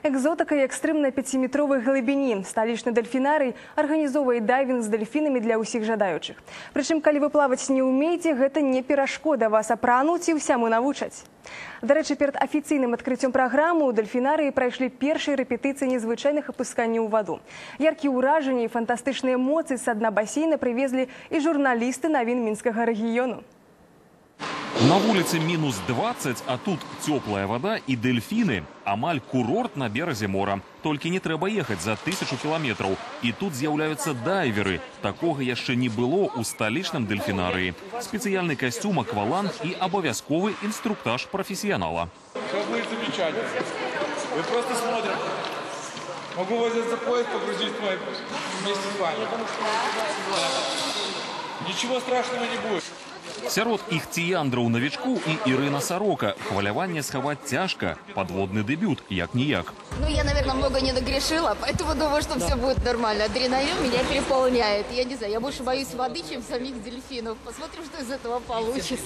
Экзотика и экстрым на 5-метровой глыбині. Столичный дельфинарий организовывает дайвинг с дельфинами для усіх жадающих. Причем, коли вы плавать не умеете, это не перашкода вас апрануть и всяму навучаць. До речі, перед официальным открытием программы у дельфинарии прошли первые репетиции незвычайных опусканий в воду. Яркие уражения и фантастичные эмоции с дна бассейна привезли и журналисты новин Минского региона. На улице минус 20, а тут теплая вода и дельфины. Амаль курорт на березе мора. Только не трэба ехать за 1000 километров. И тут з'являются дайверы. Такого еще не было у столичном дельфинарии. Специальный костюм, акваланг и обовязковый инструктаж профессионала. Все будет замечательно. Вы просто смотрите. Могу вас за поезд погрузить вместе с вами. Ничего страшного не будет. Сярод ихтіяндраў новичку и Ирина Сорока. Хваляванне схавать тяжко. Подводный дебют, як-ніяк. Ну, я, наверное, много не догрешила, поэтому думаю, что все будет нормально. Адреналин меня переполняет. Я не знаю, я больше боюсь воды, чем самих дельфинов. Посмотрим, что из этого получится.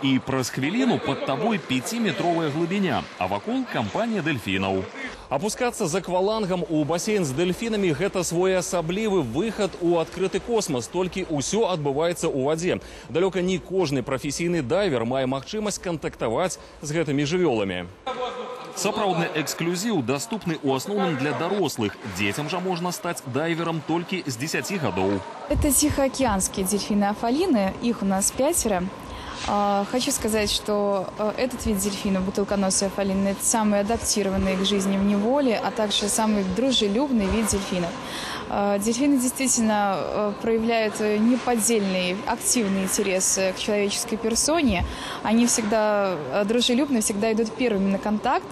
И праз хвилину под тобой 5-метровая глубиня, а вокруг компания дельфинов. Опускаться за аквалангом у бассейн с дельфинами – это своеасаблівы выход у открытый космос. Только усё отбывается у воде. Далеко не кожный профессийный дайвер мае магчымасць контактовать с гэтымі жывёламі. Сапраўдны эксклюзив доступны у основном для дорослых. Детям же можно стать дайвером только с 10 годов. Это тихоокеанские дельфины-афалины. Их у нас 5. Хочу сказать, что этот вид дельфинов, бутылконосые афалины, это самый адаптированный к жизни в неволе, а также самый дружелюбный вид дельфинов. Дельфины действительно проявляют неподдельный, активный интерес к человеческой персоне. Они всегда дружелюбны, всегда идут первыми на контакт.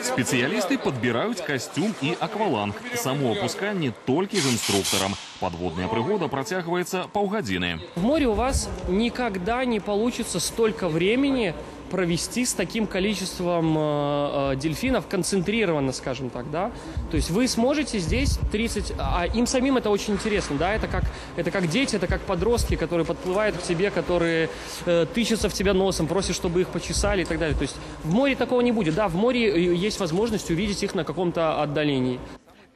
Специалисты подбирают костюм и акваланг. Само опускание только с инструктором. Подводная пригода протягивается полгодины. В море у вас никогда не получится столько времени провести с таким количеством дельфинов концентрированно, скажем так, да. То есть вы сможете здесь 30, а им самим это очень интересно, да, это как дети, это как подростки, которые подплывают к тебе, которые тычутся в тебя носом, просят, чтобы их почесали и так далее. То есть в море такого не будет, да, в море есть возможность увидеть их на каком-то отдалении.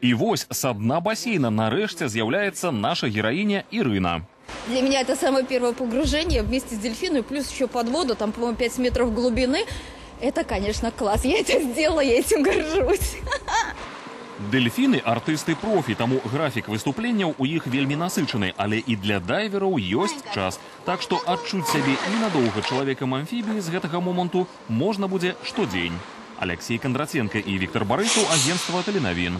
И вось со дна бассейна нарэшце з'яўляецца наша героиня Ирина. Для меня это самое первое погружение вместе с дельфином, плюс еще под воду, там, по-моему, 5 метров глубины. Это, конечно, класс. Я это сделала, я этим горжусь. Дельфины – артисты профи, тому график выступленняў у іх вельмі насычаны, але і для дайвераў ёсць час. Так што адчуць сябе ненадоўга чалавекам амфібіі з гэтага моманту можна будзе штодзень. Алексей Кондратенко и Виктор Борисов, агентство Теленовин.